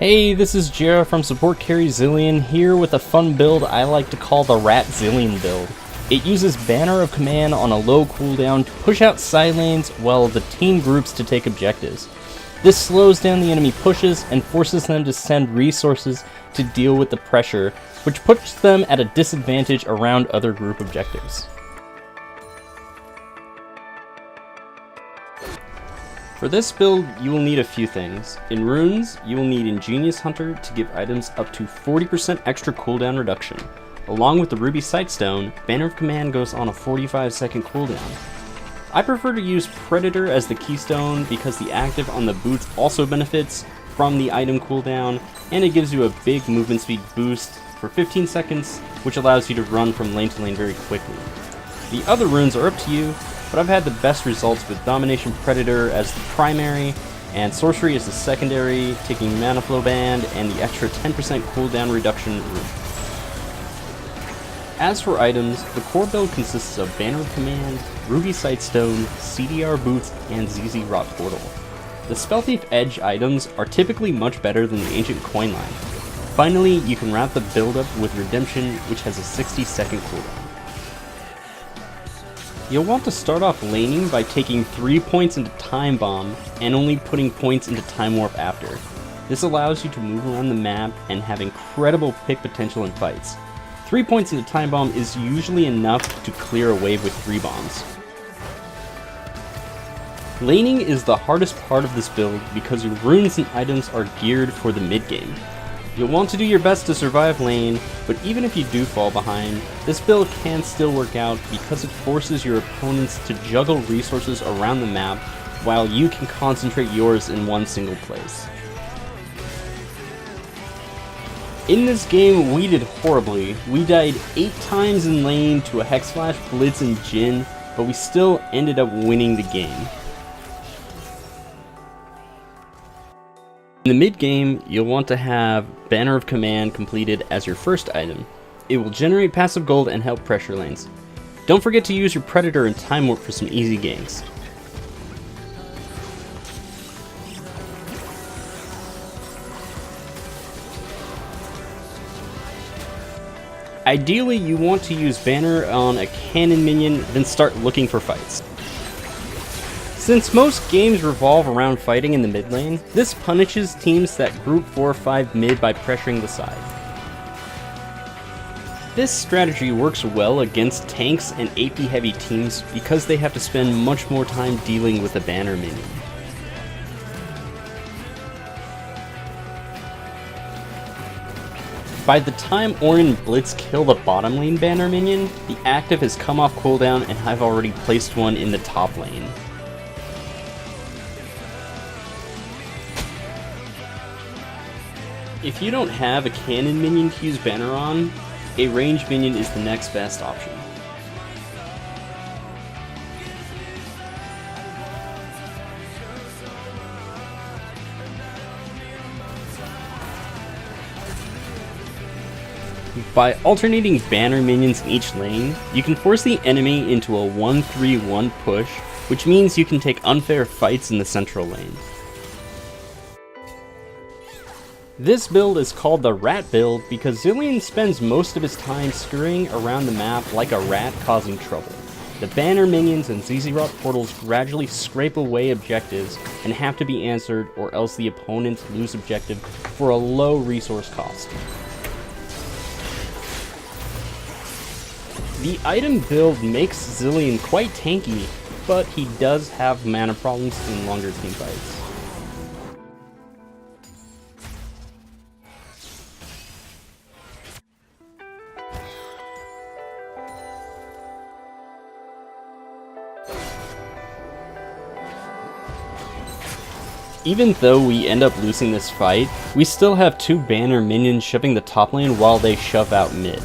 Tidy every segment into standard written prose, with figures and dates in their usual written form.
Hey, this is Jera from Support Carry Zilean here with a fun build I like to call the Rat Zilean build. It uses Banner of Command on a low cooldown to push out side lanes while the team groups to take objectives. This slows down the enemy pushes and forces them to send resources to deal with the pressure, which puts them at a disadvantage around other group objectives. For this build, you will need a few things. In runes, you will need Ingenious Hunter to give items up to 40% extra cooldown reduction. Along with the Ruby Sightstone, Banner of Command goes on a 45-second cooldown. I prefer to use Predator as the keystone because the active on the boots also benefits from the item cooldown, and it gives you a big movement speed boost for 15 seconds, which allows you to run from lane to lane very quickly. The other runes are up to you, but I've had the best results with Domination Predator as the primary, and Sorcery as the secondary, taking Mana Flow Band, and the extra 10% cooldown reduction rune. As for items, the core build consists of Banner of Command, Ruby Sightstone, CDR Boots, and ZZ Rot Portal. The Spellthief Edge items are typically much better than the Ancient Coin line. Finally, you can wrap the build up with Redemption, which has a 60-second cooldown. You'll want to start off laning by taking 3 points into Time Bomb and only putting points into Time Warp after. This allows you to move around the map and have incredible pick potential in fights. 3 points into Time Bomb is usually enough to clear a wave with 3 bombs. Laning is the hardest part of this build because your runes and items are geared for the mid game. You'll want to do your best to survive lane, but even if you do fall behind, this build can still work out because it forces your opponents to juggle resources around the map while you can concentrate yours in one single place. In this game, we did horribly. We died 8 times in lane to a Hex Flash, Blitz, and Jhin, but we still ended up winning the game. In the mid game, you'll want to have Banner of Command completed as your first item. It will generate passive gold and help pressure lanes. Don't forget to use your Predator and Time Warp for some easy ganks. Ideally, you want to use Banner on a cannon minion, then start looking for fights. Since most games revolve around fighting in the mid lane, this punishes teams that group 4 or 5 mid by pressuring the side. This strategy works well against tanks and AP heavy teams because they have to spend much more time dealing with a banner minion. By the time Ornn and Blitz kill the bottom lane banner minion, the active has come off cooldown and I've already placed one in the top lane. If you don't have a cannon minion to use Banner on, a ranged minion is the next best option. By alternating Banner minions in each lane, you can force the enemy into a 1-3-1 push, which means you can take unfair fights in the central lane. This build is called the Rat build because Zilean spends most of his time scurrying around the map like a rat causing trouble. The Banner minions and ZZ Rot portals gradually scrape away objectives and have to be answered, or else the opponents lose objective for a low resource cost. The item build makes Zilean quite tanky, but he does have mana problems in longer team fights. Even though we end up losing this fight, we still have 2 banner minions shoving the top lane while they shove out mid.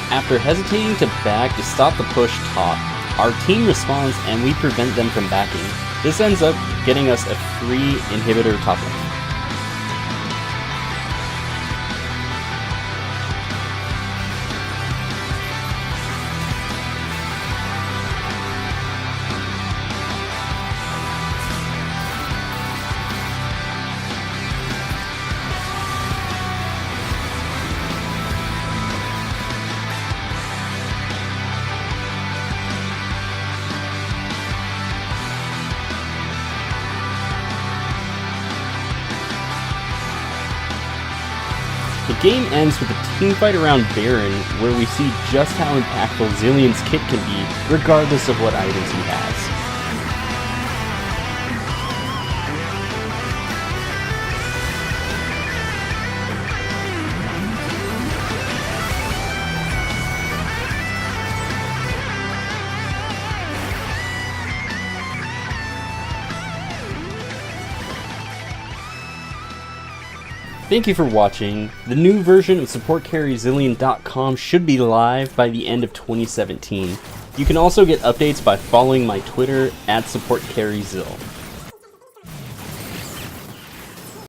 After hesitating to back to stop the push top, our team responds and we prevent them from backing. This ends up getting us a free inhibitor top lane. The game ends with a teamfight around Baron, where we see just how impactful Zilean's kit can be, regardless of what items he has. Thank you for watching. The new version of supportcarryzilean.com should be live by the end of 2017. You can also get updates by following my Twitter @supportcarryzil.